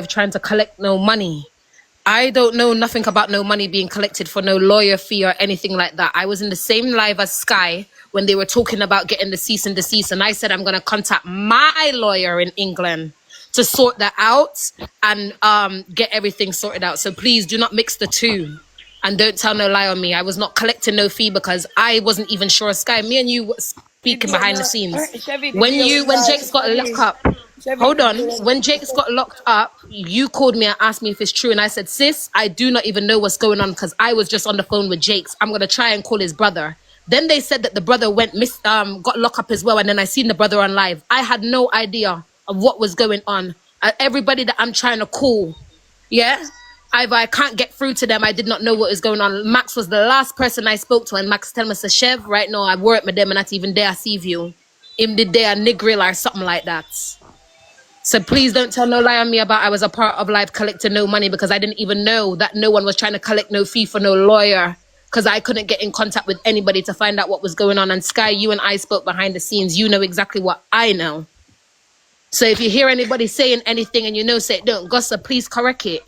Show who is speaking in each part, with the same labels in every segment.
Speaker 1: live trying to collect no money. I don't know nothing about no money being collected for no lawyer fee or anything like that. I was in the same live as Sky when they were talking about getting the cease and desist, and I said I'm going to contact my lawyer in England to sort that out and get everything sorted out. So please do not mix the two. And don't tell no lie on me. I was not collecting no fee because I wasn't even sure. Sky, me and you were speaking behind the scenes. When Jake's got locked up, hold on. When Jake's got locked up, you called me and asked me if it's true. And I said, sis, I do not even know what's going on because I was just on the phone with Jake's. I'm going to try and call his brother. Then they said that the brother got locked up as well. And then I seen the brother on live. I had no idea of what was going on. Everybody that I'm trying to call, yeah? Either I can't get through to them, I did not know what was going on. Max was the last person I spoke to, and Max tell me, say, Chev, right now I work with them and not even there I see you. In the day a nigril or something like that. So please don't tell no lie on me about I was a part of live collecting no money because I didn't even know that no one was trying to collect no fee for no lawyer because I couldn't get in contact with anybody to find out what was going on. And Sky, you and I spoke behind the scenes. You know exactly what I know. So if you hear anybody saying anything and you know say don't gossip, please correct it.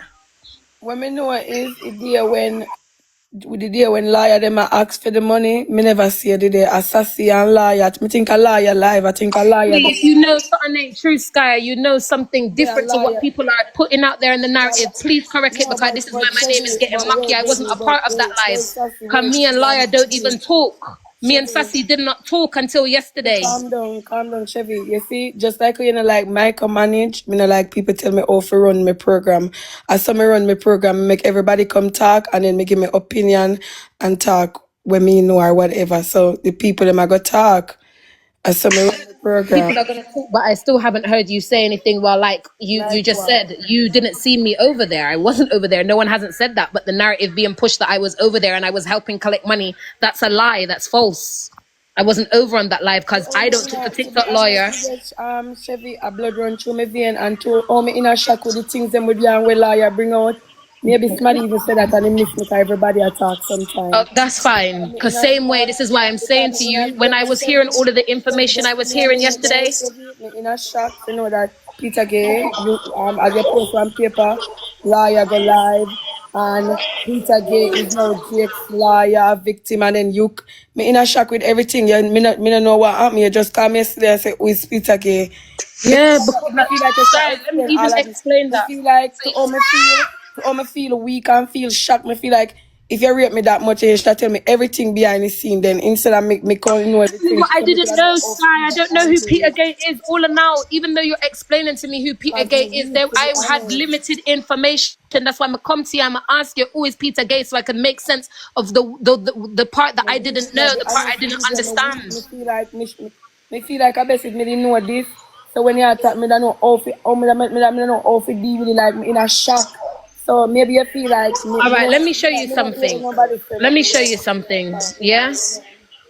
Speaker 2: What me know is the day when liar them a ask for the money, me never see the day assassin and liar. Me think a liar live, I think a liar.
Speaker 1: Please, you know something ain't true, Sky. You know something different to what people are putting out there in the narrative. Please correct it because this is why my name is getting mucky. I wasn't a part of that live. Because me and liar don't even talk. Me and Sassy did not talk until yesterday.
Speaker 2: Calm down, Chevy. You see, just like you know, like micromanage, me know like people tell me how to run my program. As some me run my program, make everybody come talk and then me give me opinion and talk when me know or whatever. So the people them I go talk. As some me run the program.
Speaker 1: People are gonna talk, but I still haven't heard you say anything. Well, like you just said, you didn't see me over there. I wasn't over there. No one hasn't said that. But the narrative being pushed that I was over there and I was helping collect money, that's a lie. That's false. I wasn't over on that live because I don't talk to TikTok lawyer.
Speaker 2: Chevy, a blood run through my vein and to all me in a shock with the things them with you and with lawyer bring out. Maybe somebody even said that and they miss me because everybody attack sometimes.
Speaker 1: Oh, that's fine. Because same way, this is why I'm saying to you, when I was hearing all of the information I was hearing yesterday.
Speaker 2: In a shock to know that Petagey, as you post on paper, lawyer go live, and Petagey is now Jake's lawyer, victim, and then you, me in a shock with everything. Me not know what happened. You just call me yesterday and say, who is Petagey?
Speaker 1: Yeah, because I feel like let me even explain that.
Speaker 2: I feel like to all me feel weak and feel shocked. Me feel like if you rate me that much, you should tell me everything behind the scene. Then instead of me calling you everything.
Speaker 1: I didn't know, Sky. I don't know who Petagey is. All in all, even though you're explaining to me who Petagey is, I had limited information. That's why I'm come to you. I'm ask you who is Petagey so I can make sense of the part that I didn't know, the part I didn't understand.
Speaker 2: Me feel like I best me didn't know this. So when you attack me, I know how to deal with it, like me in a shock. So maybe you feel like...
Speaker 1: All right, let me show you something. Let me show you something, yeah?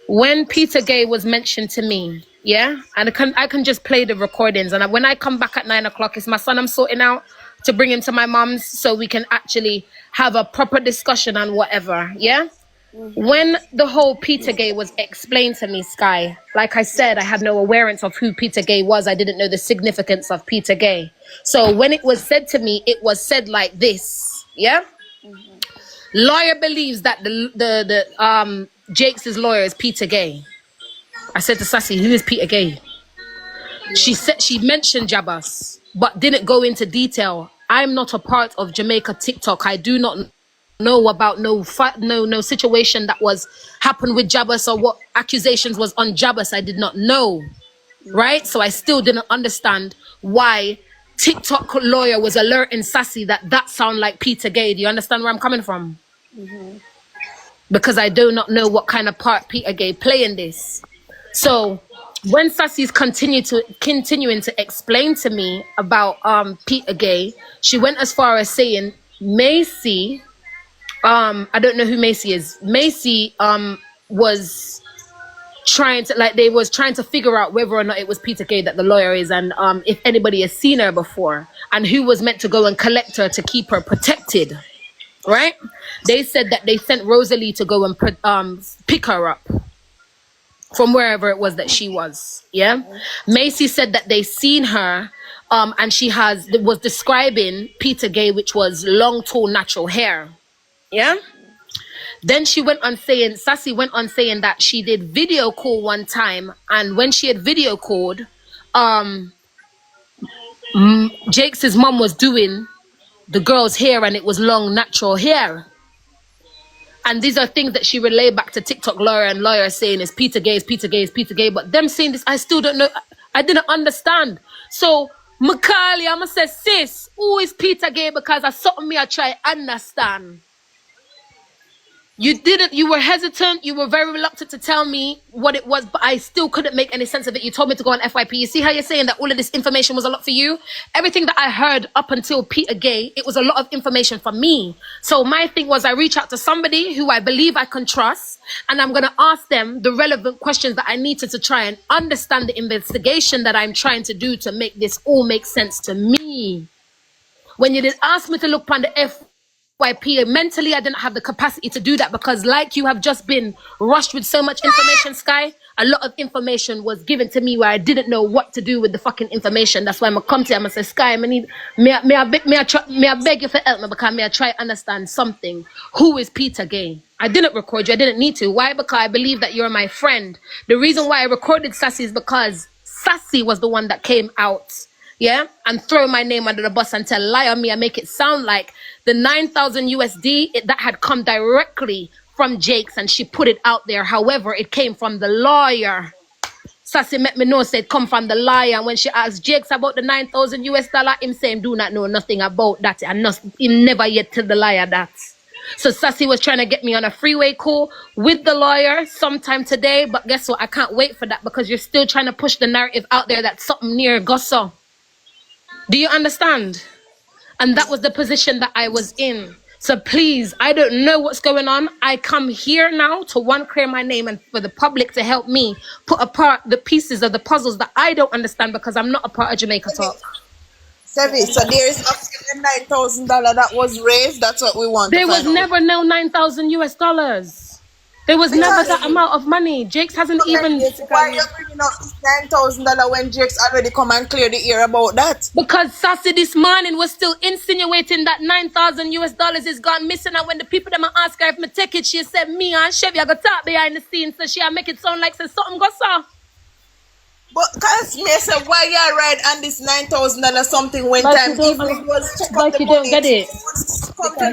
Speaker 1: When Petagey was mentioned to me, yeah? And I can just play the recordings. And when I come back at 9 o'clock, it's my son I'm sorting out to bring him to my mom's so we can actually have a proper discussion on whatever, yeah? When the whole Petagey was explained to me, Sky, like I said, I had no awareness of who Petagey was. I didn't know the significance of Petagey. So when it was said to me, it was said like this, yeah? Lawyer believes that the Jake's lawyer is Petagey. I said to Sassy, who is Petagey? She said she mentioned Jabas, but didn't go into detail. I'm not a part of Jamaica TikTok. I do not know about no situation that was happened with Jabas or what accusations was on Jabas. I did not know, right? So I still didn't understand why TikTok lawyer was alerting Sassy that sound like Petagey. Do you understand where I'm coming from? Because I do not know what kind of part Petagey play in this. So when Sassy's continuing to explain to me about Petagey, she went as far as saying Macy. I don't know who Macy is. Macy was trying to figure out whether or not it was Petagey that the lawyer is, and if anybody has seen her before, and who was meant to go and collect her to keep her protected, right? They said that they sent Rosealee to go and pick her up from wherever it was that she was, yeah? Macy said that they seen her and she was describing Petagey, which was long, tall, natural hair. Yeah. Then she went on saying, Sassy went on saying that she did video call one time, and when she had video called, Jake's mom was doing the girl's hair, and it was long, natural hair. And these are things that she relayed back to TikTok lawyer saying it's Petagey, it's Petagey, it's Petagey. But them saying this, I still don't know. I didn't understand. So Macaulay, I'ma say, sis, who is Petagey? Because I something me I try understand. You were hesitant, you were very reluctant to tell me what it was, but I still couldn't make any sense of it. You told me to go on FYP. You see how you're saying that all of this information was a lot for you? Everything that I heard up until Petagey, it was a lot of information for me. So my thing was, I reach out to somebody who I believe I can trust, and I'm going to ask them the relevant questions that I needed to try and understand the investigation that I'm trying to do to make this all make sense to me. When you did ask me to look upon the FYP, mentally I didn't have the capacity to do that, because like you have just been rushed with so much information, Sky, a lot of information was given to me where I didn't know what to do with the fucking information. That's why I'm gonna come to you, I'm gonna say, Sky, may I beg you for help me, because may I try to understand something. Who is Petagey? I didn't record you, I didn't need to. Why? Because I believe that you're my friend. The reason why I recorded Sassy is because Sassy was the one that came out, yeah, and throw my name under the bus and tell lie on me and make it sound like the 9,000 USD that had come directly from Jake's, and she put it out there. However, it came from the lawyer. Sassy met me know said come from the lawyer, and when she asked Jake's about the 9,000 US dollar, him saying do not know nothing about that, and he never yet tell the lawyer that. So Sassy was trying to get me on a freeway call with the lawyer sometime today, but guess what? I can't wait for that, because you're still trying to push the narrative out there that something near Gosso. Do you understand? And that was the position that I was in. So please, I don't know what's going on. I come here now to clear my name and for the public to help me put apart the pieces of the puzzles that I don't understand, because I'm not a part of Jamaica Talk.
Speaker 3: Chevy, so there is up to $9,000 that was raised. That's what we want.
Speaker 1: There was never no 9,000 US dollars. There was never that amount of money. Jake's hasn't even.
Speaker 3: Why are you bringing up this $9,000 when Jake's already come and clear the air about that?
Speaker 1: Because Sassy this morning was still insinuating that 9,000 US dollars is gone missing, and when the people them ask her if me take it, she said me and Chevy I got talk behind the scenes, so she make it sound like say something goes off.
Speaker 3: But cause me say why you ride on this $9,000 something when like time even it was check
Speaker 1: like you don't get it.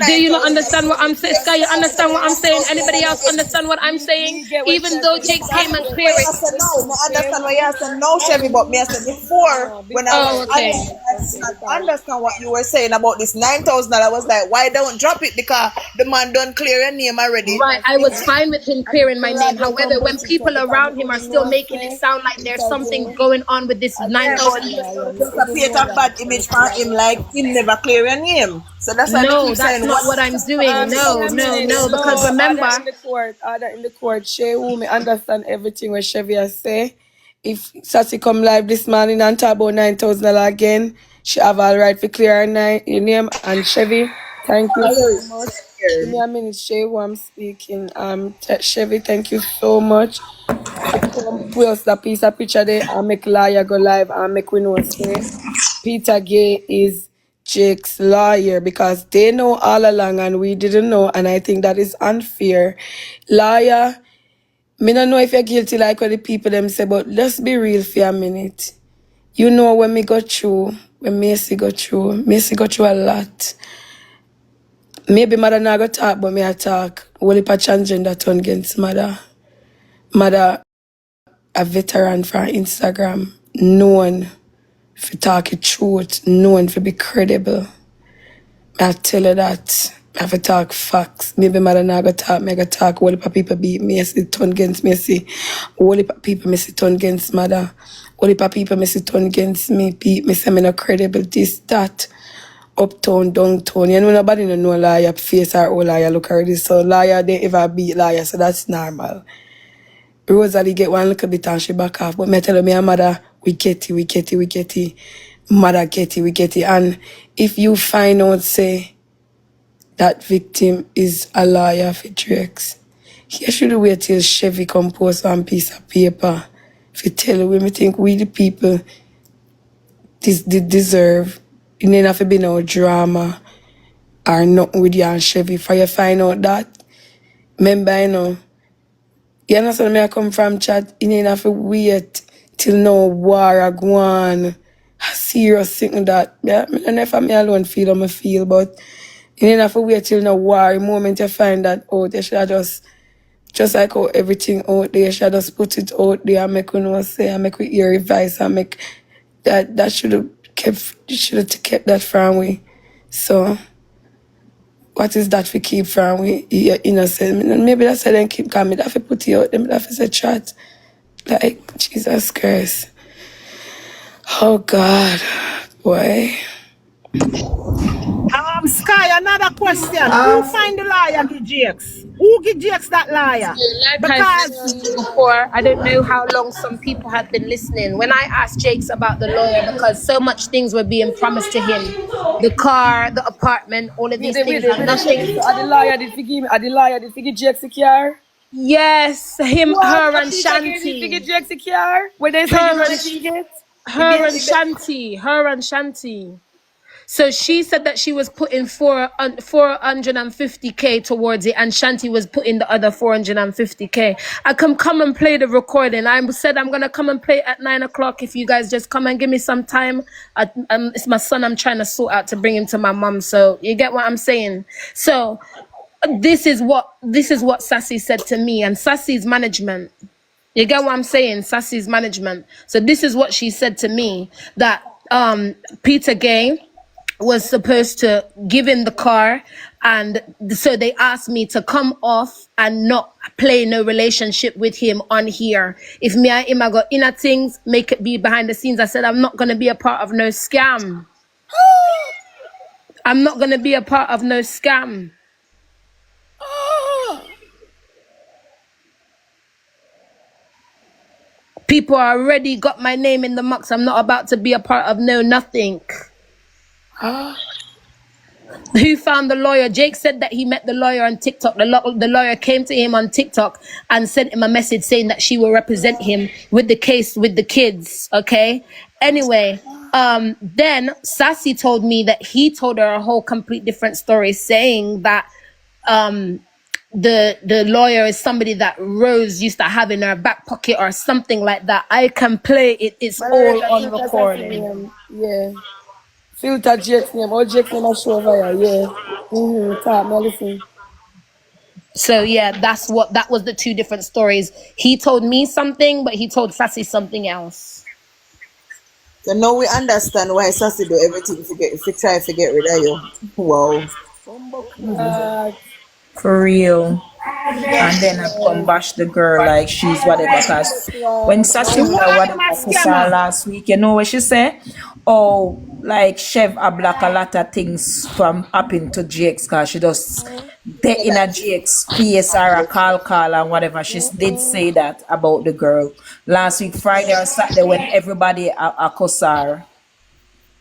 Speaker 1: Do you not understand what I'm saying? Sky, you understand what I'm saying? Anybody else understand what I'm saying? Even though Jake came and clear it.
Speaker 3: I said no, I understand what you said no, Chevy, but me I said before when I understand what you were saying about this $9,000. I was like, why don't drop it? Because the man don't clear your name already.
Speaker 1: Right, I was fine with him clearing my name. However, when people around him are still making it sound like there's something going on with this 9,000.
Speaker 3: Just a paint a bad image for him, like him never clear your name. So that's why
Speaker 1: no, that's not what I'm doing. No, because remember,
Speaker 2: order in the court, Shay, who me understand everything what Chevy has say. If Sassy come live this morning and talk about $9,000 again, she have all right to clear her name. And Chevy, thank you so much. Give me a minute, Shay, who I'm speaking. Chevy, thank you so much. Post that piece of picture there and make lawyer go live and make we know say Petagey is Jake's lawyer, because they know all along and we didn't know, and I think that is unfair. Lawyer, me don't know if you're guilty like what the people them say, but let's be real for a minute. You know when me go through, when Macy go through a lot. Maybe mother not go talk, but me I talk. Only for transgender turn against mother. Mother, a veteran from Instagram, known for talking truth, known for be credible. I tell her that. I have to talk facts. Maybe mother not go talk, me go talk. Only for people beat me, I see turn against me, I see. Only for people me see turn against mother. Only for people me see turn against me, beat me, say me not credible, this, that. Uptown, downtown. You know, nobody know liar face or old liar look already. So liar, they ever beat liar, so that's normal. Rosealee get one little bit and she back off. But me tell me, mother, we get it. Mother get it. And if you find out, say, that victim is a liar for Drake's, you should wait till Chevy come post one piece of paper. If you tell you, me think we the people this deserve. You need have to be no drama or nothing with you and Chevy for you find out that. Remember, you understand where I come from, chat? You need have to wait till no war a go on. Serious thing that. Yeah, I never me alone feel how I feel, but you need have to wait till no war. The moment you find that out, you should just like how everything out there, you should just put it out there and make you know say and make we hear advice and make that should have kept that from we. So what is that we keep from we? You're innocent. Maybe that's why they keep coming. That we put you out. That we say chat. Like, Jesus Christ. Oh God. Boy.
Speaker 4: Sky, another question. Who find the liar to GX? Who give GX that liar?
Speaker 1: Like I said before, I don't know how long some people have been listening. When I asked Jakes about the lawyer, because so much things were being promised to him, the car, the apartment, all of these things, and nothing.
Speaker 2: Are the liar did figure GX car?
Speaker 1: Yes, her and Shanti.
Speaker 2: GX car? Where they say
Speaker 1: her and Shanti. So she said that she was putting 450K towards it, and Shanti was putting the other 450K. I can come and play the recording. I said I'm gonna come and play at 9 o'clock if you guys just come and give me some time. It's my son I'm trying to sort out to bring him to my mum. So you get what I'm saying? So this is what Sassy said to me, and Sassy's management. You get what I'm saying? Sassy's management. So this is what she said to me, that Petagey was supposed to give him the car, and so they asked me to come off and not play no relationship with him on here. If me and him I got inner things, make it be behind the scenes. I said I'm not gonna be a part of no scam. I'm not gonna be a part of no scam. People already got my name in the mucks. I'm not about to be a part of no nothing. Who found the lawyer? Jake said that he met the lawyer on TikTok. The lawyer came to him on TikTok and sent him a message saying that she will represent him with the case with the kids. Okay. Anyway, then Sassy told me that he told her a whole complete different story, saying that the lawyer is somebody that Rose used to have in her back pocket or something like that. I can play it. It's all on recording.
Speaker 2: Yeah. Filter Jake's name. All Jake's name I show over here. Yeah. Talk me listen.
Speaker 1: So yeah, that was the two different stories. He told me something, but he told Sassy something else.
Speaker 3: So now we understand why Sassy do everything to try to get rid of you. Wow.
Speaker 5: For real. And then I come bash the girl like she's whatever. Because when Sassy whatever last week, you know what she said? Oh, like Chev a block a lot of things from happening to GX because she just dead in a GX face or a call and whatever. She did say that about the girl last week, Friday or Saturday, when everybody accused her.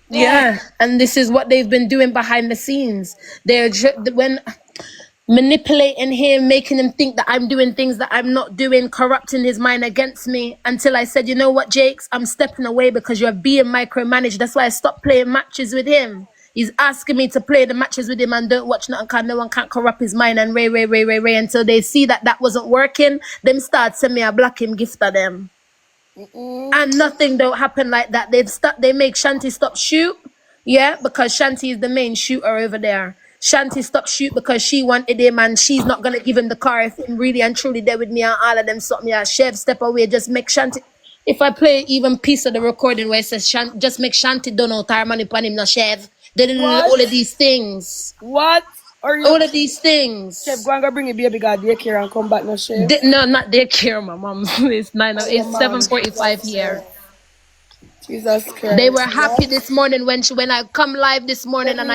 Speaker 1: Yeah, and this is what they've been doing behind the scenes. They're when manipulating him, making him think that I'm doing things that I'm not doing, corrupting his mind against me, until I said, you know what, Jakes, I'm stepping away because you're being micromanaged. That's why I stopped playing matches with him. He's asking me to play the matches with him and don't watch nothing because no one can't corrupt his mind and ray until they see that wasn't working. Them start send me a black him gift of them. And nothing don't happen like that. They make Shanti stop shoot, yeah, because Shanti is the main shooter over there. Shanti stopped shoot because she wanted him and she's not gonna give him the car if him really and truly there with me and all of them something. Yeah, Chev step away, just make Shanti. If I play even piece of the recording where it says just make Shanti don't know tar money upon him, no Chev. They didn't know all of these things.
Speaker 2: What?
Speaker 1: All of these things.
Speaker 2: Chev, go and go bring your baby God daycare and come back, no Chev.
Speaker 1: No, not daycare, my mom. It's 7:45 here.
Speaker 2: Jesus Christ.
Speaker 1: They were happy this morning when I come live this morning and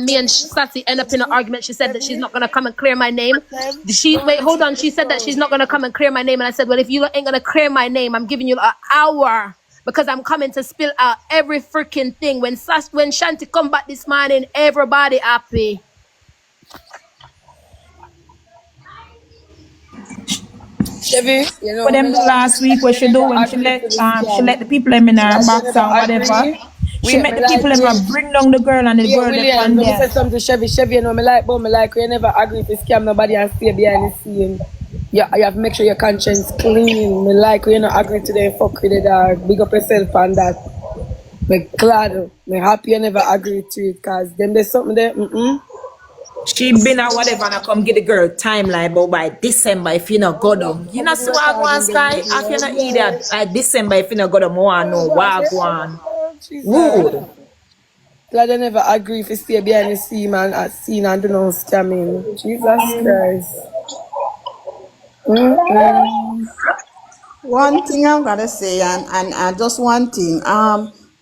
Speaker 1: me and Sassy end up in an argument. She said that she's not gonna come and clear my name. She said that she's not gonna come and clear my name, and I said, well, if you ain't gonna clear my name, I'm giving you an hour because I'm coming to spill out every freaking thing. When Shanti come back this morning, everybody happy.
Speaker 2: Chevy, you know,
Speaker 5: For them last week, what she do when she let the people in her box and whatever. She met the people and bring down the girl and the girl
Speaker 2: William,
Speaker 5: on
Speaker 2: let me say
Speaker 5: there.
Speaker 2: something to Chevy. Chevy, you know, me like, but me like, you never agree to scam nobody and stay behind the scene. Yeah, you have to make sure your conscience clean. Me like, you know, agree to them, fuck with the dog. Big up yourself on that. Me glad, me happy you never agree to it, cause them there's something there.
Speaker 5: She been a whatever and I come get the girl timeline, but by December if you not go down. You know see what one Sky? If you not idiot, by December if you not go down, more know what one. Rude.
Speaker 2: Glad they never agree if you stay behind the scene man at scene and do no scamming. Jesus Christ.
Speaker 6: One thing I'm gonna say, and just one thing.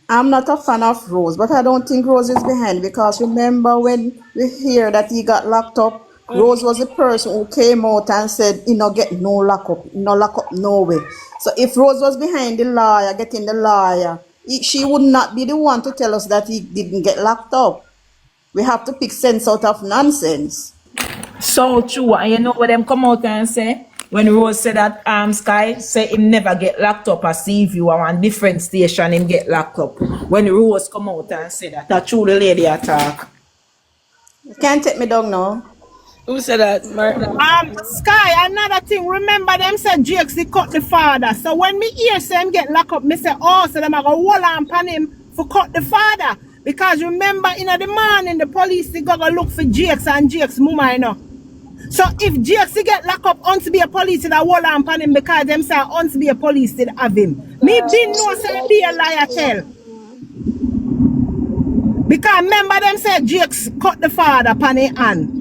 Speaker 6: I'm not a fan of Rose, but I don't think Rose is behind because remember when we hear that he got locked up, Rose was the person who came out and said, you know, get no lock up, no way. So if Rose was behind the lawyer, getting the lawyer, she would not be the one to tell us that he didn't get locked up. We have to pick sense out of nonsense.
Speaker 5: So true. And you know what them come out and say? When Rose said that Sky say him never get locked up or see if you are on different station him get locked up. When Rose come out and say that true the lady attack.
Speaker 6: You can't take me down now.
Speaker 2: Who said that?
Speaker 4: Sky, another thing, remember them said Jakes they cut the father. So when me hear say him get locked up, me say, oh, so them are gonna hold on pan him for cut the father. Because remember in the morning the police they go look for Jakes and Jakes mama, you know. So if Jakes get locked up on to be a police, that hold on pan him because them say on to be a police did have him. Me didn't know say be a liar tell. Because remember them said Jakes cut the father pan his hand.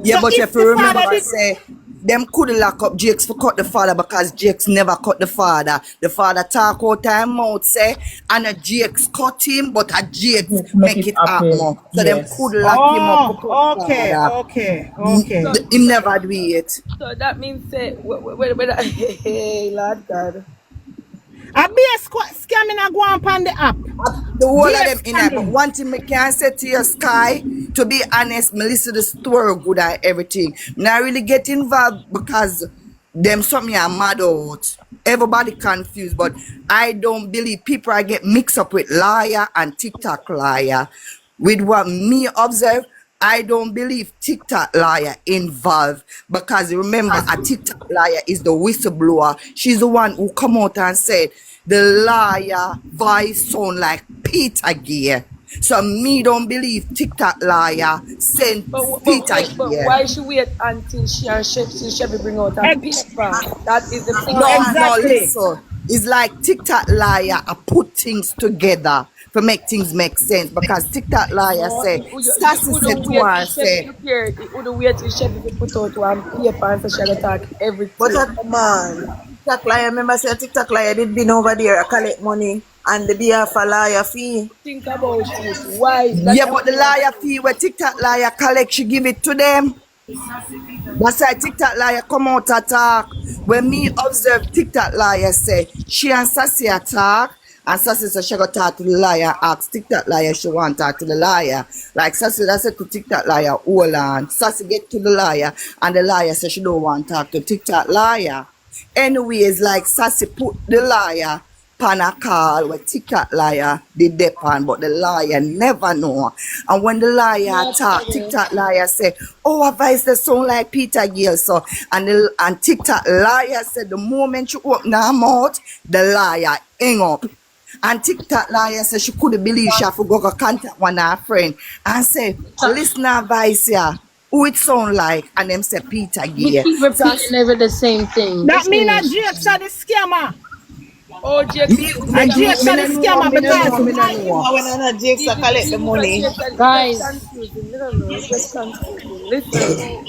Speaker 3: Yeah,
Speaker 4: So
Speaker 3: but
Speaker 4: if
Speaker 3: if you
Speaker 4: the
Speaker 3: remember
Speaker 4: father
Speaker 3: I
Speaker 4: did-
Speaker 3: say them couldn't lock up Jakes for cut the father because Jakes never cut the father. The father talk out time mouth say and a Jakes cut him, but a Jakes make it happen. So them could lock him up for cut
Speaker 4: Oh,
Speaker 3: the father.
Speaker 4: okay.
Speaker 3: Him never do it.
Speaker 2: So that means say, hey, Lord God.
Speaker 4: I be a scamming and go on pan the app.
Speaker 3: The whole of
Speaker 4: Jakes
Speaker 3: them in there. But
Speaker 4: scamming.
Speaker 3: one thing I can say to you, Sky, to be honest, me listen to the story good and everything. Me not really get involved because them something I'm mad out. Everybody confused, but I don't believe people are get mixed up with liar and TikTok liar. With what me observe, I don't believe TikTok liar involved because remember a TikTok liar is the whistleblower. She's the one who come out and said the liar voice sound like Petagey. So me don't believe TikTok liar sent
Speaker 2: But
Speaker 3: Petagey.
Speaker 2: why should we wait until she and Chevy bring out a paper? That is the thing.
Speaker 3: No, listen. It's like TikTok liar I put things together to make things make sense because TikTok liar say Sassy said to her say
Speaker 2: it would wait till Chevy put out one paper and so she attack everything.
Speaker 3: but come on. TikTok liar, remember say TikTok liar did been over there collect money and the behalf a liar fee.
Speaker 2: Think about it. Why?
Speaker 3: Yeah, but the liar fee where TikTok liar collect, she give it to them. That's why TikTok liar come out attack. When me observe TikTok liar say she and Sassy attack and Sassy said she go talk to the liar, ask TikTok liar she want to talk to the liar. Like Sassy that said to TikTok liar, hold on. Sassy get to the liar and the liar said she don't want to talk to TikTok liar. Anyways, like Sassy put the liar pan a call where TikTok liar did depend, but the liar never know. And when the liar talk, TikTok liar say, oh, a voice that sound like Petagey. So and TikTok liar said the moment you open her mouth, the liar hang up. And TikTok liar said she couldn't believe she have to go contact one of her friend and say, listen to voice here. Who it sound like? And them say Petagey.
Speaker 1: You keep repeating never the same thing.
Speaker 4: That mean that Jakes are the scammer.
Speaker 2: Oh, Jakes.
Speaker 4: And Jakes are the scammer because
Speaker 3: when Jakes are collect the money.
Speaker 1: Guys.
Speaker 2: Listen.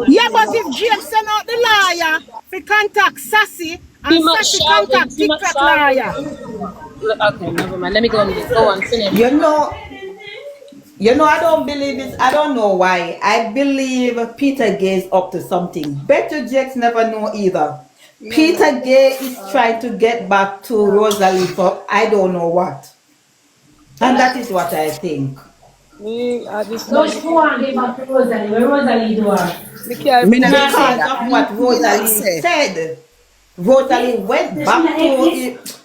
Speaker 4: yeah, but if Jakes send out the liar, we contact Sassy and Sassy contact TikTok liar.
Speaker 1: Okay, never mind. Let me go on this. Go on, finish.
Speaker 7: You know, I don't believe it. I don't know why. I believe Petagey is up to something. Better Jakes never know either. Petagey is trying to get back to Rosealee for I don't know what. And that is what I think.
Speaker 2: Me, I just
Speaker 1: No, she want to get back to Rosealee. Where Rosealee do her?
Speaker 7: Because of what Rosealee said. Rosealee went back to it.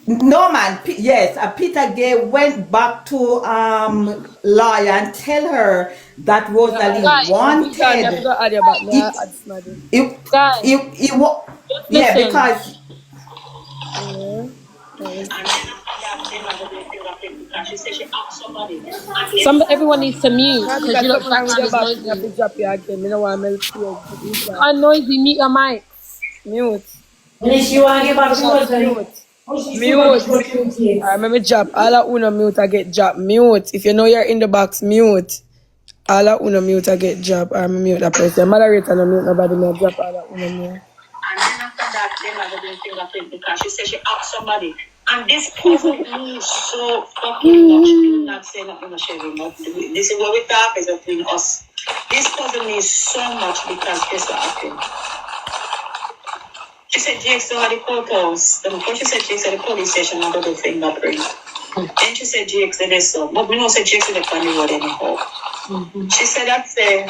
Speaker 7: No man, yes, Petagey went back to lawyer and tell her that Rosealee
Speaker 1: Guys,
Speaker 2: I
Speaker 7: wanted
Speaker 2: forgot add you back. May I
Speaker 7: it.
Speaker 2: add somebody?
Speaker 7: It,
Speaker 1: guys, just
Speaker 7: yeah,
Speaker 1: listen.
Speaker 7: because
Speaker 2: Yeah.
Speaker 1: Everyone needs to mute
Speaker 2: Now
Speaker 1: because
Speaker 2: because
Speaker 1: you look
Speaker 2: something wrong with
Speaker 1: background
Speaker 2: your
Speaker 1: is
Speaker 2: box, me have to
Speaker 1: noisy.
Speaker 2: drop you again. Me no want me to this guy.
Speaker 1: Noisy, mute your mic.
Speaker 2: Mute.
Speaker 8: Denise, you want to give
Speaker 2: Keep
Speaker 8: back
Speaker 2: the
Speaker 8: to
Speaker 2: box
Speaker 8: Rosalie?
Speaker 2: mute.
Speaker 8: Oh, she's still got
Speaker 2: Mute.
Speaker 8: to go through kids.
Speaker 2: Alright, let me drop. All of uno mute, I get drop. Mute. If you know you're in the box, mute. All of uno mute, I get drop. I'm mute that person. Moderator, no mute nobody, me drop all of uno mute.
Speaker 9: And then after that, they never did fingerprint because she said she asked somebody. And this puzzled me so fucking much. She did not say nothing to Chevy. This is what we talk is between us. This puzzled me so much because guess what happened? She said Jake still had the courthouse. Before she said Jake said the police station and go to fingerprint. Then she said Jake said this so. But we know said Jake said the family road anyhow. She said that she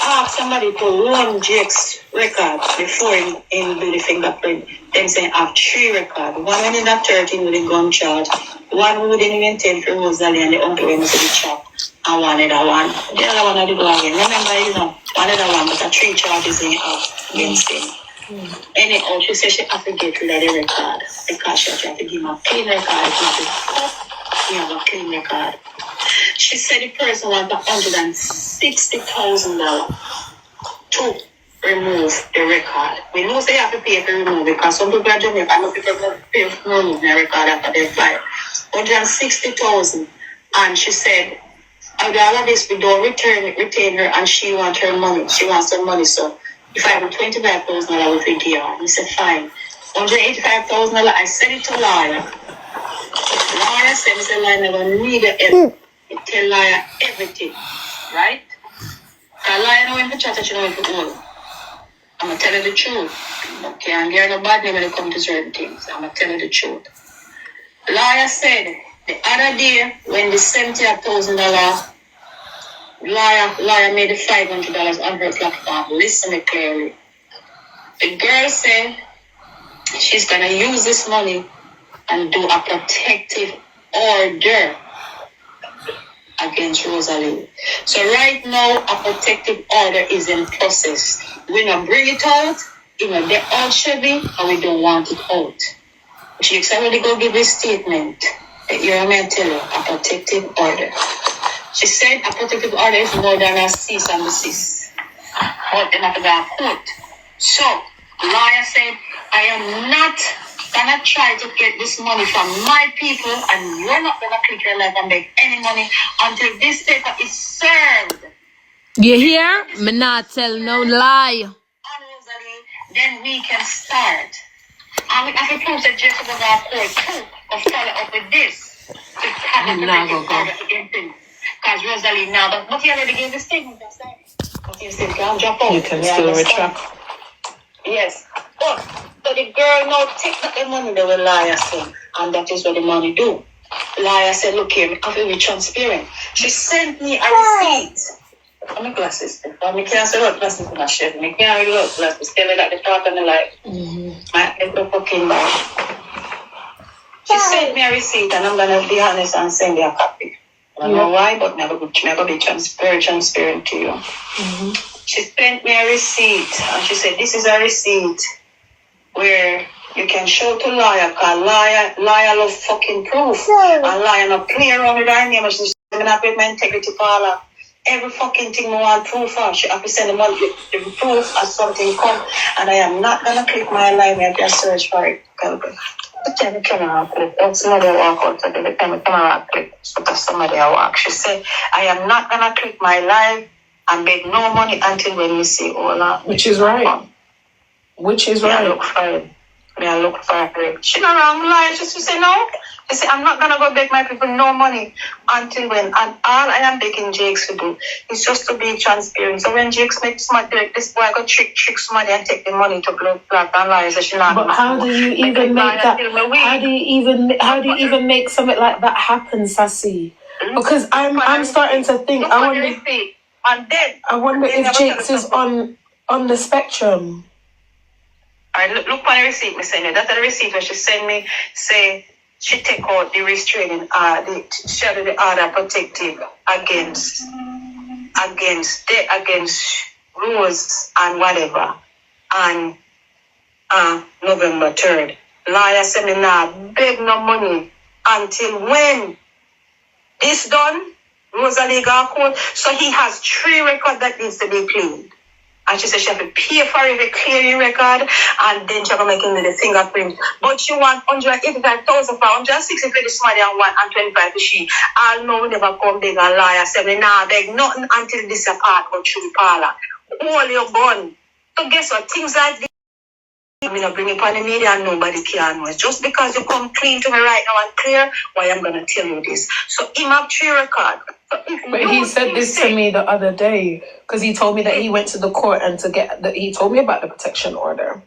Speaker 9: asked somebody to run Jake's record before him do the fingerprint. Them saying I have 3 records. One when in that 13 with the gun charge. One we didn't even take for Rosealee and the uncle went to the chop. And one other one. The other one I did go again. Remember, one other one, but the 3 charges in against him. Anyhow, she said she have to get rid of the record because she have to give him a clean record. If he have a clean record. She said the person wanted $160,000 to remove the record. We know they have to pay to remove it because some people are doing it. I know people pay to remove the record after they fly. $160,000. And she said, out of all of this, we don't retain her, and she wants her money. She wants her money, so if I have $25,000, we think here. He said, fine. $185,000, I sent it to lawyer. Lawyer said, Mr. Lawyer never need it. Tell lawyer everything, right? Because lawyer know when to chat, she know when to hold. I'm going to tell her the truth. I can't get no bad name when it comes to certain things. I'm going to tell her the truth. Lawyer said, the other day, when the $70,000, lawyer made the $500 on her platform. Listen me clearly. The girl said she's going to use this money and do a protective order against Rosealee. So right now, a protective order is in process. We don't bring it out, they're all Chevy, and we don't want it out. Jake's already go give a statement. You know me tell you, a protective order. She said a protective order is more than a cease and desist. But they're not going to court. So, lawyer said, I am not going to try to get this money from my people, and you're not going to click your life and make any money until this paper is served.
Speaker 1: You hear? Me not tell no lie.
Speaker 9: On Rosealee, then we can start. And we have to prove that Jake will go to court too, or follow up with this. To have a protective order against him. Because Rosealee now, but he already gave the statement. But you still can't drop out.
Speaker 5: You can still retract.
Speaker 9: Yes. But so the girl now take the money they will lawyer say, and that is what the money do. Lawyer said, look here, I have to be transparent. She sent me a receipt. I'm my glasses. I can't say what glasses in my shirt. I can't really look glasses. Tell me that the part of the life. My little fucking bag. She sent me a receipt, and I'm gonna be honest and send you a copy. I don't know why, but I'm gonna be transparent to you. She sent me a receipt, and she said, this is a receipt where you can show to lawyer, because lawyer love fucking proof. And lawyer not play around with her name, and she's not with my integrity parlor. Every fucking thing I want proof of. She have to send them on the proof as something come, and I am not gonna click my line and just search for it. The time the camera click, somebody walk out, so the time the camera click, so somebody walk. She said, I am not gonna click my live and make no money until when you see all that.
Speaker 5: Which is right. Which is right.
Speaker 9: I look for it. She not wrong, lie. She say no. She say I'm not gonna go beg my people no money until when. And all I am begging Jakes to do is just to be transparent. So when Jakes makes smart, like this boy go trick somebody and take the money to blood black and lie. So she not.
Speaker 8: But how do you even make that? How do you even make something like that happen, Sassy? Because I'm starting to think. I wonder if Jakes is on the spectrum.
Speaker 9: I look on the receipt me send you. That's the receipt where she send me, say she take out the restraining she had the order protective against Rose and whatever on November 3rd. Lawyer said me nah beg no money until when this done, Rosealee got court. So he has 3 records that needs to be cleaned. And she said she have to pay for it, to clear the record, and then she have to make him the fingerprint. But she want 185,000 for 160 for the somebody and 125 for she. I'll know never come beg a lawyer. Say me nah beg nothing until this part go through the parlor. All your gun. So guess what? Things like this. I'm going to bring it on the media and nobody can know. Just because you come clean to me right now and clear, why I'm going to tell you this. So him have 3 records. So
Speaker 8: but he said this to me the other day because he told me that he went to the court and he told me about the protection order.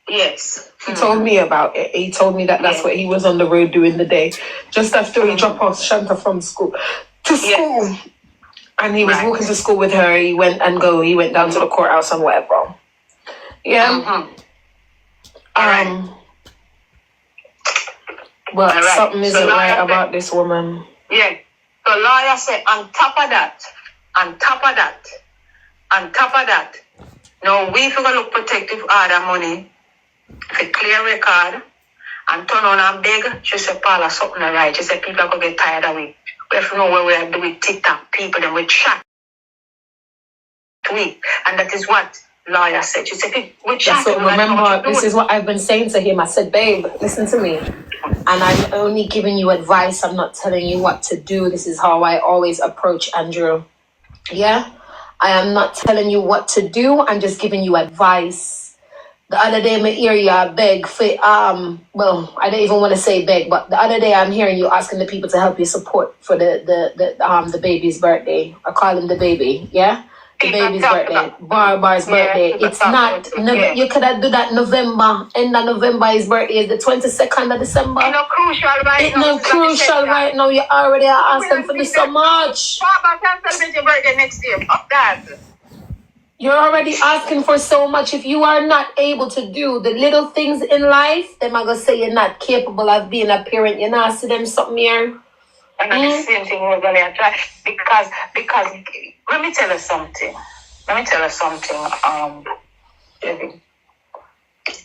Speaker 9: Yes.
Speaker 8: He told me about it. He told me that that's what he was on the road doing the day. Just after he dropped off Shanta from school. And he was walking to school with her. He went down to the courthouse and whatever. Yeah. But something isn't right about this woman.
Speaker 9: Yeah. So lawyer said on top of that, now we figure look protective order money for clear record and turn on and beg. She said, Paula, something right. She said people are gonna get tired of it. We have to know where we are doing TikTok people and we chat. And that is what lawyer said. She said, we chat.
Speaker 1: So remember, this is what I've been saying to him. I said, babe, listen to me. And I'm only giving you advice. I'm not telling you what to do. This is how I always approach Andrew. Yeah? I am not telling you what to do. I'm just giving you advice. The other day, my ear you beg for, well, I don't even want to say beg, but the other day I'm hearing you asking the people to help you support for the baby's birthday. I call him the baby, yeah? The baby's birthday, Barbar's birthday. It's not, you could have do that November, end of November, his birthday is the 22nd of December.
Speaker 9: It's not crucial right
Speaker 1: now. It's not crucial right now. You already are asking for this so much.
Speaker 9: Baba can celebrate your birthday next year. Fuck that.
Speaker 1: You're already asking for so much. If you are not able to do the little things in life, then I'm going to say you're not capable of being a parent. You're not see them something here.
Speaker 9: And the same thing we're going to try. Because let me tell you something. Chevy.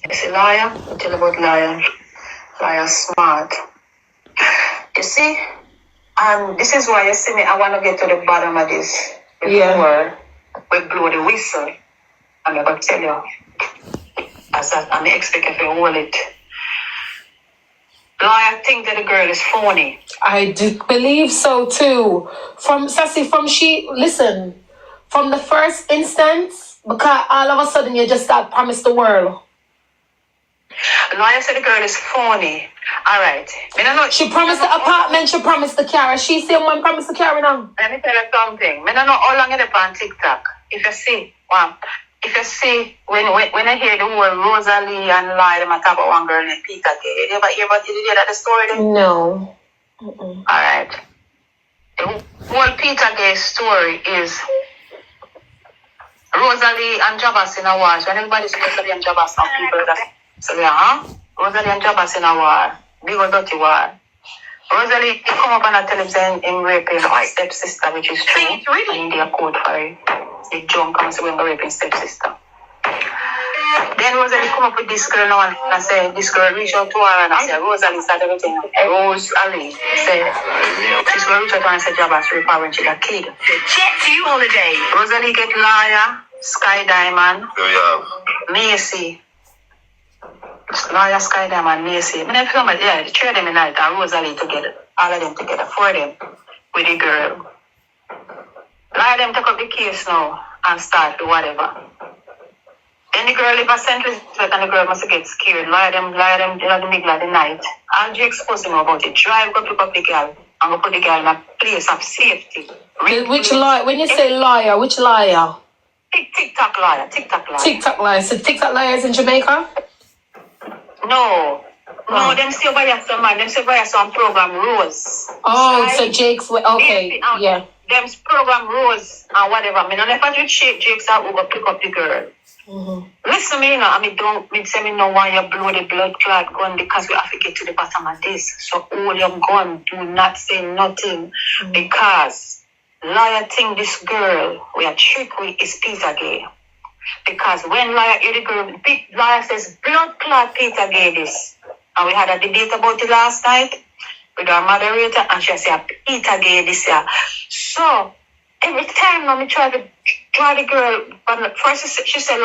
Speaker 9: You see, liar? I tell you about liar. Liar smart. You see? And this is why you see me, I want to get to the bottom of this. Before we blow the whistle. I'm going to tell you. I'm expecting to hold it. Liar think that the girl is phony.
Speaker 1: I do believe so too. From the first instance, because all of a sudden you just start promise the world.
Speaker 9: Lawyer said the girl is phony. All right.
Speaker 1: She promised the apartment, she promised the car. She said one promised the car now.
Speaker 9: Let me tell you something. I don't know how long it's on TikTok. If you see when I hear the word Rosealee and lie, them talk about one girl named Petagey. Did you ever hear that the story then?
Speaker 1: No.
Speaker 9: All right. The whole Petagey story is Rosealee and Jabas in a war. When everybody says Rosealee and Jabas, some people say, Rosealee and Jabas in a war. Big or dirty war. Rosealee come up on a television and rape his stepsister, which is true. And in their court for it. The John comes to rape his stepsister. Then Rosealee come up with this girl now and I say, this girl reach out to her and I say, Rosealee started everything. Rosealee said, this girl reach out to her and said, Jabas rape her when she got kid.
Speaker 10: Jet to holiday.
Speaker 9: Rosealee get Liar, Sky Diamond, Macy. Lawyer, Sky Diamond, Macy. The three of them in night and Rosealee together. All of them together, 4 of them with the girl. Lawyer them take up the case now and start do whatever. Then the girl leave a sentence and the girl must get scared. Lawyer them in the middle of the night. And you expose them about it. Drive, go pick up the girl and go put the girl in a place of safety.
Speaker 1: Which lawyer? When you say lawyer, which lawyer?
Speaker 9: TikTok lawyer.
Speaker 1: TikTok lawyer. So TikTok lawyers in Jamaica?
Speaker 9: No, them still buy some man. Them still buy some program Rose.
Speaker 1: Oh, right? So Jake's okay, yeah.
Speaker 9: Them program Rose and whatever. I mean, if I just shake Jake's out, we go pick up the girl. Listen, me, you know, I mean, don't say me no why you blow the blood clot gun because we have to get to the bottom of this. So all your gun, do not say nothing because liar think this girl we are trick with is Petagey. Because when liar hear the girl, big liar says blood clot Petagey this. And we had a debate about it last night with our moderator, and she said Petagey this year. So every time when we try to draw the girl, but first she said,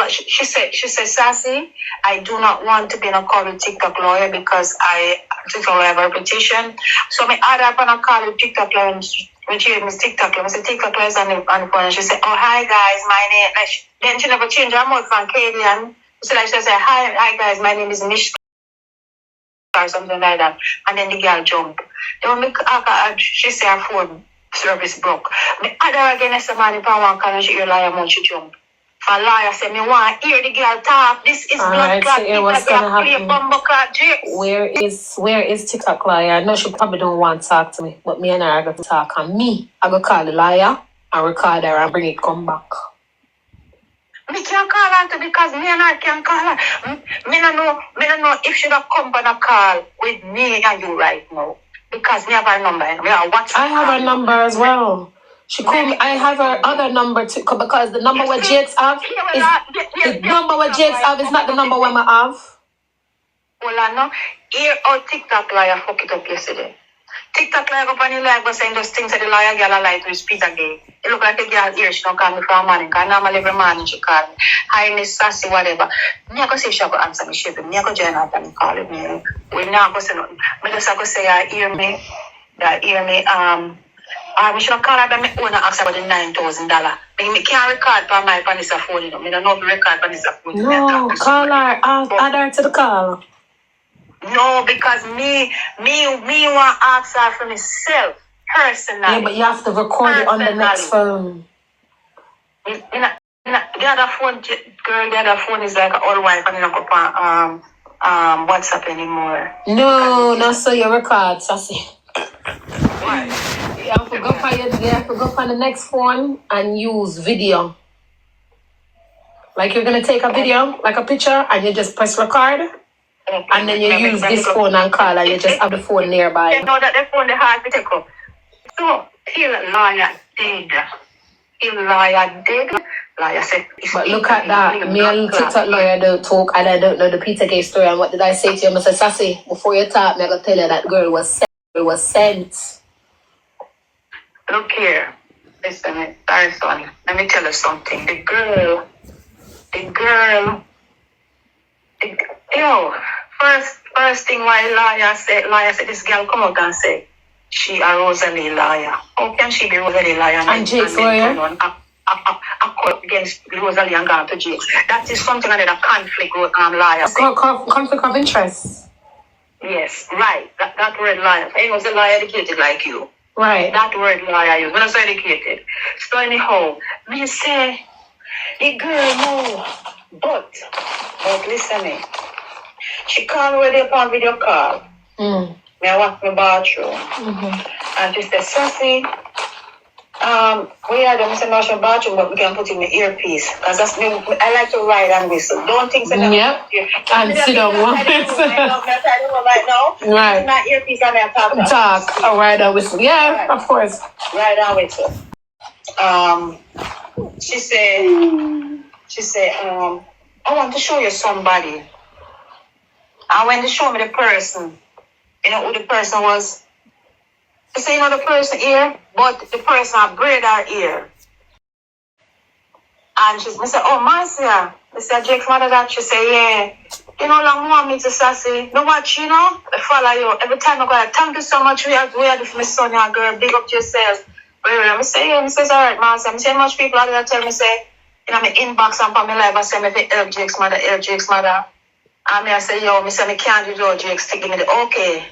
Speaker 9: Sassy, I do not want to be in a call with TikTok lawyer because I TikTok lawyer have a reputation. So I add up on a call with TikTok lawyer. When she heard me TikTok lawyer, I said TikTok lawyer is on the phone, and she said, oh hi guys, my name. Then she never changed her mouth from Caan. So like she said, hi guys, my name is Mixup or something like that. And then the girl jumped. Then when she said her phone service broke. Me other again as a man if I want to she hear liar mouth she jump. For liar say me want hear the girl talk. This is blood clot.
Speaker 8: So what's gonna happen? Where is TikTok liar? I know she probably don't want to talk to me, but me and her are going to talk. And me, I go call the liar and record her and bring it come back.
Speaker 9: Me can't call her to because me and her can't call her. Me don't know if she don't come on a call with me and you right now. Because me have her number.
Speaker 8: I have her number as well. She called me. I have her other number too because the number where Jakes have is number where Jakes have is not the number where I have.
Speaker 9: Well, I know. Here our TikTok liar fuck it up yesterday. TikTok liar up on the live was saying those things that the liar girl like to is Petagey. It look like the girl here, she don't call me for a morning. Because normally every morning she call me. Hi, Miss Sassy, whatever. Me I go see if she go answer me, Chevy. Me I go join her and call me. We not go say nothing. Me just go say, hear me. I should call her, but me own ask about the $9,000. Me can't record for my panisa phone, you know. Me don't know if you record panisa phone.
Speaker 8: No, call her, add her to the call.
Speaker 9: No, because me want to ask her for myself, personally.
Speaker 8: Yeah, but you have to record it on the next phone.
Speaker 9: The other phone, girl, the other phone is like an old wife and you don't go on WhatsApp anymore.
Speaker 8: No, so you record, Sassy.
Speaker 9: Why?
Speaker 8: You have to go on the next phone and use video. Like you're going to take a video, like a picture, and you just press record. Okay. And then you use this phone and call, and you just have the phone nearby.
Speaker 9: You know that the phone is hard to take up. So, till liar dead. Liar said,
Speaker 8: but look at that. Me and TikTok lawyer don't talk, and I don't know the Petagey story. And what did I say to you? I said, Sassy, before you talk, I'm going to tell you that girl was sent.
Speaker 9: Look here. Listen, son. Let me tell you something. The girl. First thing why liar said this girl come out and say she a Rosealee liar. How can she be Rosealee liar?
Speaker 8: And Jake's lawyer?
Speaker 9: A court against Rosealee and gone to Jake's. That is something that a conflict with liar.
Speaker 8: Conflict of interest.
Speaker 9: Yes, right. That word liar. He was a liar educated like you.
Speaker 8: Right.
Speaker 9: That word liar you. When I say educated. So anyhow, me say the girl no. But listen me. She called already upon video call. Me I walk my bathroom. And she said, Sassy, we had a Mr. bathroom, but we can put in the earpiece. Because that's me. I like to ride and whistle. Don't think so.
Speaker 8: Yep. And sit down one.
Speaker 9: Right now.
Speaker 8: Right.
Speaker 9: My earpiece and I
Speaker 8: talk. Or ride and whistle. Yeah, right. Of course.
Speaker 9: Ride and whistle. She said, I want to show you somebody. And when they show me the person, you know who the person was? They say, you know the person here, but the person had braid her ear. And she said, oh, Marcia. I said, Jake's mother that. She said, yeah. You know, long want me to Sassy. No watch, you know, I follow you. Every time I go, thank you so much. We are for my son and girl. Big up to yourself. I say, yeah. I say, all right, Marcia. I say, much people out there tell me, say, you know, my inbox and for my life, I say, me help Jake's mother. And I say, yo, I say, I can't do your Jake's to give me the okay.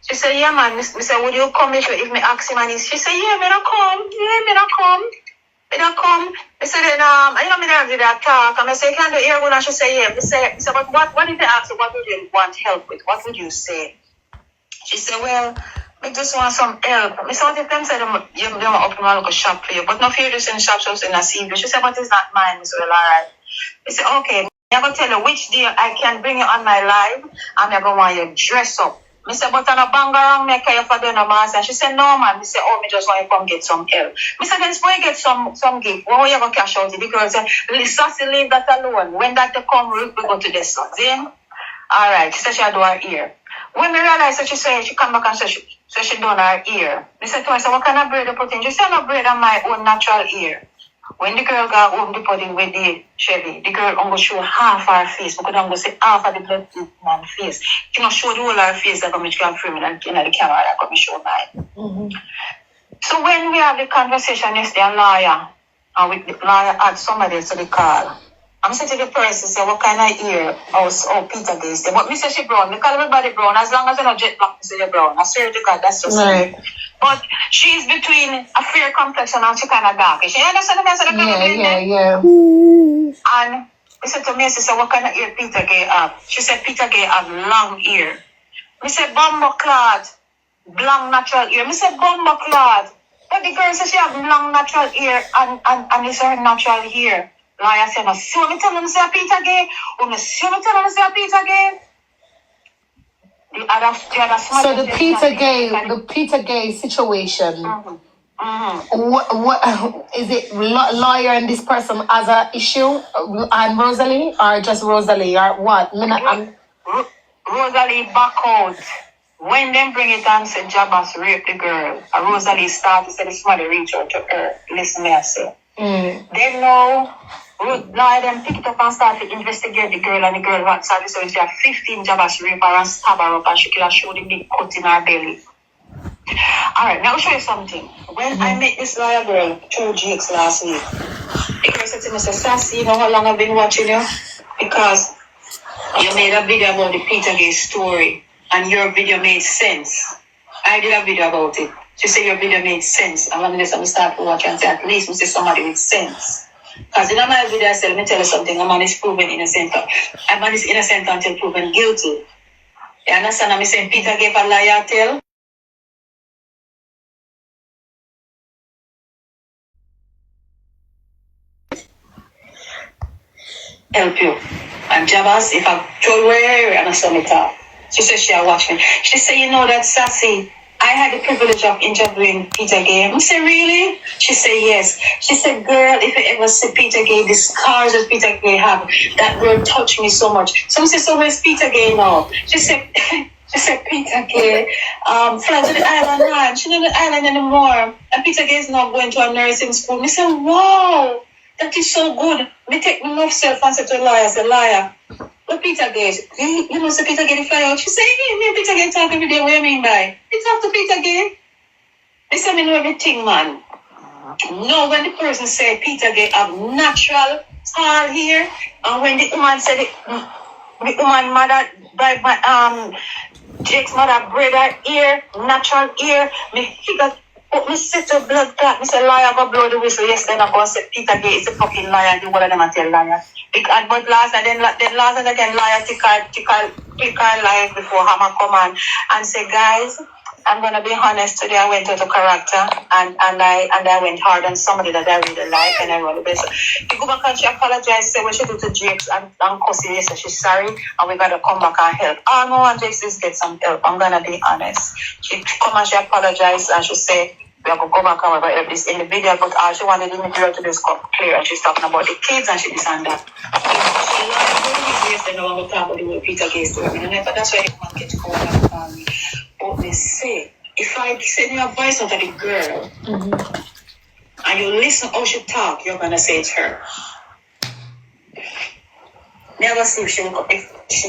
Speaker 9: She said, yeah, man. I say, would you come if me ask him? And she said, yeah, me not come. Yeah, me not come. I said, then, you know, me not do that talk. And I say, can do here? And she said, yeah. I say, but what if they ask you, what would you want help with? What would you say? She said, well, I just want some help. I said, what if them say, you want to open a local shop for you? But no fear just in shop, so in a CV. She said, but it's not mine. I said, well, all right. I said, okay, I'm going to tell you which day I can bring you on my live, and I'm going to want you dress up. I said, but I'm a bangarang make you for doing a mass. And she said, no, man. I said, oh, me just want you to come get some help. I said, then before you get some gift, when you going to cash out it? The girl said, Sassy, leave that alone. When that come, we go to this one. Then, all right. She said she had do her ear. When we realized that she said, she come back and said she done her ear. I said to her, I said, what kind of braid you put in? She said, no braid on my own natural ear. When the girl got home to put in with the Chevy, the girl only show half her face. We could only see half of the blood man's face. She not show the whole her face that come can film it and in the camera that come show mine. So when we have the conversation yesterday, a lawyer, and with the lawyer add somebody to the call. I'm saying to the person, say, what kind of ear? Oh, Petagey is there. But me say she brown. Me call everybody brown. As long as you're not jet black, me say you're brown. I swear to God, that's just right. But she's between a fair complexion and she kind of darkish. You understand the message? Yeah. And he said to me, she said, what kind of ear Petagey have? She said, Petagey have long ear. Me said, bumbo clad, long natural ear. Me said, bumbo clad. But the girl said she have long natural ear and it's her natural hair. Lawyer said, see what me tell them say a Petagey? Or me see what me tell them say a Petagey?
Speaker 8: So the Petagey situation. What is it? Lawyer and this person as an issue and Rosealee, or just Rosealee, or what?
Speaker 9: Rosealee back out. When them bring it on, said Jabba's rape the girl. And Rosealee started to say somebody reach out to her. Listen, me I say. Then now, lawyer them pick it up and start to investigate the girl, and the girl got started so she had 15 Jabba's rape her and stab her up, and she could show the big cut in her belly. Alright, now I'll show you something. When I met this lawyer girl through Jakes last week, the girl said to me, Sassy, you know how long I've been watching you? Because you made a video about the Petagey story, and your video made sense. I did a video about it. She said your video made sense. And when I start to watch and say, at least we see somebody with sense. Because in my video I said, let me tell you something, a man is proven innocent. A man is innocent until proven guilty. You understand? I'm saying Petagey a liar tell. Help you. And Jabba's, if I told her and I saw me talk. She said she'll watch me. She said, you know that, Sassy, I had the privilege of interviewing Petagey. I said, really? She said, yes. She said, girl, if you ever see Petagey, the scars that Petagey have, that girl touched me so much. So I said, so where's Petagey now? She said, Petagey, fly to the island now. She's not on the island anymore. And Petagey is not going to a nursing school. I said, wow, that is so good. Me take me love self and say to the lawyer, I said, liar. But Petagey, you know, say Petagey the fly out. She said, hey, me and Petagey talk every day. What do you mean by? You talk to Petagey? They say, me know everything, man. No, when the person said Petagey have natural tall hair, and when the woman said it, the woman mother, Jake's mother braid her ear, natural ear, me figure, put me set to blood clot, me say, liar, go blow the whistle. Yes, then I go say, Petagey is a fucking liar, the one of them I tell liar. But last and then last and again, liar tick her life before Hammer come on and say, guys, I'm gonna be honest today. I went out of character and I went hard on somebody that I really like and I really best. She go back and she apologized, say what she do to Jakes and Cussy, yes, she's sorry and we gotta come back and help. All I want Jakes is get some help. I'm gonna be honest. She come and she apologized and she said, we have to go back and we help this individual, but all she wanted the material to just come clear and she's talking about the kids and she this and that. She lied, and I will talk about the way Petagey is doing. And that's why the man gets called out on me. But they say, if I send you a voice out of the girl and you listen how she talk, you're gonna say it's her. Never see if she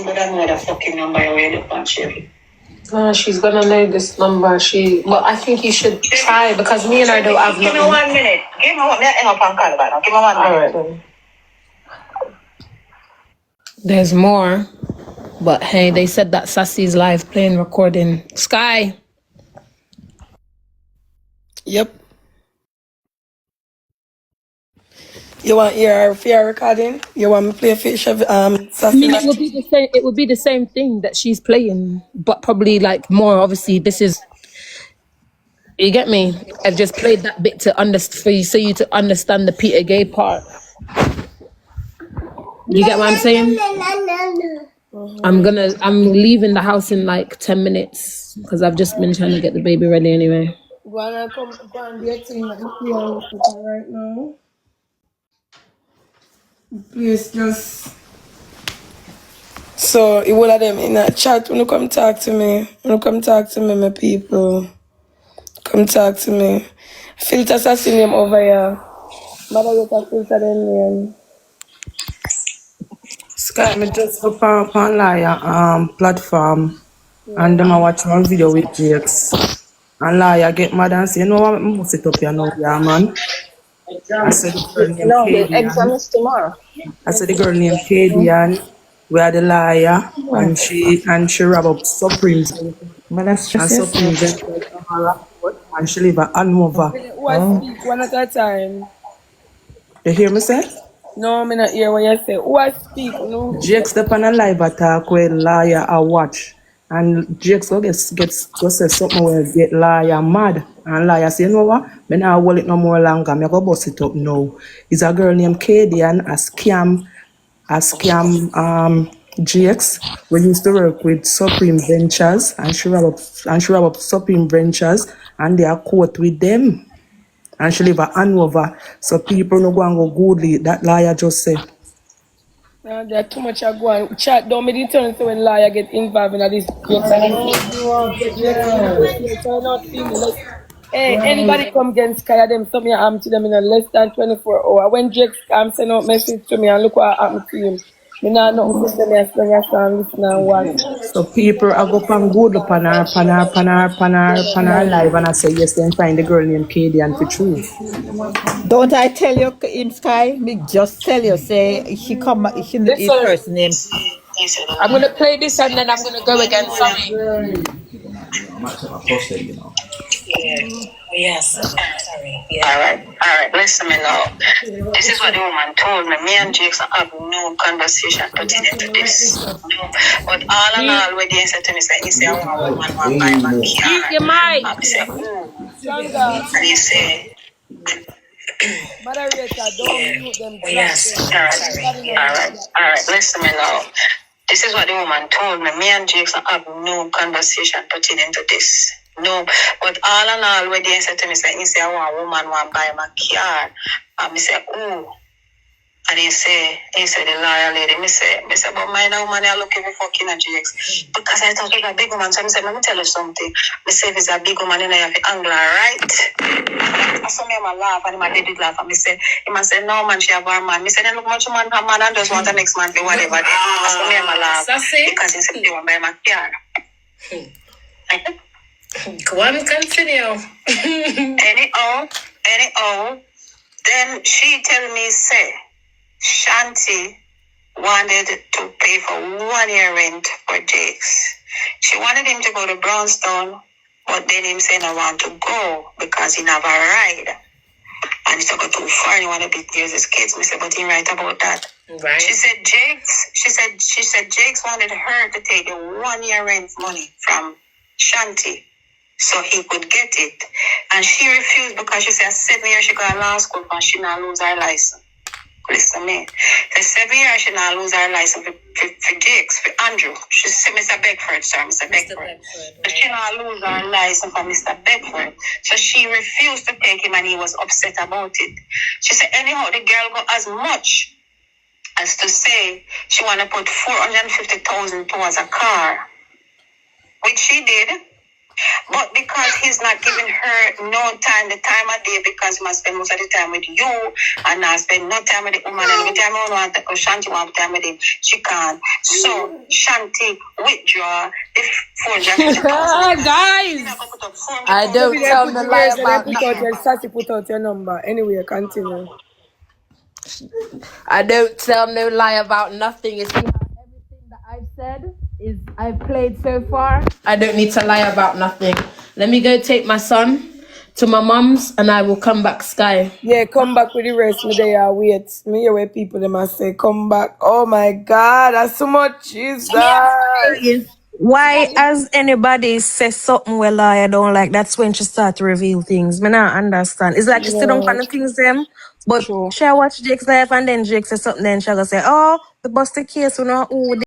Speaker 9: gonna know the fucking number where the punch Chevy.
Speaker 8: She's gonna know this number. Well, I think you should try because me and her don't have nothing.
Speaker 9: Give me 1 minute. Give me 1 minute. Hang up and call about now. Give me 1 minute.
Speaker 8: All right then. There's more, but hey, they said that Sassy's live playing recording. Sky.
Speaker 2: Yep. You want your fair recording? You want me to play Chevy?
Speaker 8: I mean, it would be the same. It would be the same thing that she's playing, but probably like more. Obviously, this is. You get me? I've just played that bit to understand for you, so you to understand the Petagey part.
Speaker 1: You get what I'm saying? I'm leaving the house in like 10 minutes because I've just been trying to get the baby ready anyway.
Speaker 2: Go and do your thing right now. Please just. So, you all of them in that chat, when you come talk to me. When you come talk to me, my people. Come talk to me. Filter assassin name over here. Mother, you can filter them name.
Speaker 11: Sky, me just go on Liar platform and them I watch one video with Jakes. And Liar get mad and say, you know what, I must sit up here now, yeah, man. I said the girl named
Speaker 12: No, the
Speaker 11: Katie.
Speaker 12: exam is tomorrow.
Speaker 11: I said the girl named Katie and we are the liar and she wrap up Supremes.
Speaker 5: But that's
Speaker 11: And
Speaker 5: just
Speaker 11: Supremes and she live at Hanover.
Speaker 2: Who I speak one at a time?
Speaker 11: You hear me say?
Speaker 2: No, I'm not hear what you say. Who I speak? No.
Speaker 11: Jake step on a live attack where Liar I watch. And Jake go say something where get Liar mad. And Liar say, you know what? Me not hold it no more longer. Me go bust it up now. It's a girl named Katie and a scam Jakes. We used to work with Supreme Ventures and she wrap up Supreme Ventures and they are caught with them. And she live at Hanover. So people no go and go goodly. That Liar just say.
Speaker 2: There's too much I go on. Chat don't make it turn so when Liar get involved in this. Hey, anybody come against Kaya, them some me arm to them in a less than 24 hours. When Jake send out message to me and look what happened to him. Me not nothing to say me as long as I'm listening and watch.
Speaker 11: So people are go pan good pan her live and I say yes, then find the girl named Katie and for true.
Speaker 7: Don't I tell you in Sky? Me just tell you, say she is first name.
Speaker 1: I'm gonna play this and then I'm gonna go again. Sorry.
Speaker 9: I'm posted, you know. Yes. Sorry. Yeah. All right. Listen me now. This is what the woman told me. Me and Jakes have no conversation pertaining to this. No. But all in all, when they said to me, he said, I want a woman who buy my Caan. I said, ooh. And he said,
Speaker 2: Moderator, don't mute them.
Speaker 9: Yes. All right. Listen me now. This is what the woman told me. Me and Jakes have no conversation pertaining to this. No, but all in all, when they said to me, he said, I want a woman who want to buy my Caan. And I said, ooh. And he said, the lawyer lady, I said, but mine a woman, I look every fucking at Jakes. Because I thought it was a big woman. So I said, let me tell you something. I said, if it's a big woman, then I have to angle her, right? I saw me a laugh, and my did laugh. And I said, no, man, she have her man. I said, then look much man have man and just want the next man to whatever. I saw me a laugh. Because he said, they want to buy my Caan.
Speaker 1: Go on, continue.
Speaker 9: Anyhow, then she tell me, say, Shanti wanted to pay for 1 year rent for Jakes. She wanted him to go to Brownstone, but then him saying I want to go because he never ride. And it's go too far and he want to be near his kids. I said, but he right about that.
Speaker 1: Right.
Speaker 9: She said Jakes wanted her to take the 1 year rent money from Shanti so he could get it. And she refused because she said 7 years she got law school and she not lose her license. Listen to me. The 7 years she not lose her license for Jakes, for Andrew. She said Mr. Beckford, sir, Mr. Beckford. Right. But she not lose her license for Mr. Beckford. So she refused to take him and he was upset about it. She said anyhow the girl got as much as to say she want to put 450,000 towards a car. Which she did. But because he's not giving her no time, the time of day, because he must spend most of the time with you and not spend no time with the woman. And every time I want to, Shanti want time with him, she can't. So Shanti withdraw the 450,000.
Speaker 1: Guys, I don't tell no lie about
Speaker 2: Sassy put out your number. Anyway, continue.
Speaker 1: I don't tell no lie about nothing. You see how everything that I've said is I've played so far. I don't need to lie about nothing. Let me go take my son to my mum's and I will come back, Sky.
Speaker 2: Yeah, come back with the rest of the day. I wait. Me hear where people them must say, come back. Oh my God, that's so much Jesus.
Speaker 12: Why as anybody says something well I don't like, that's when she start to reveal things. Me not understand. It's like she sit down on the things them. But
Speaker 2: True.
Speaker 12: she watch Jake's life and then Jake say something, then she go say, oh, the bust the case, you know, who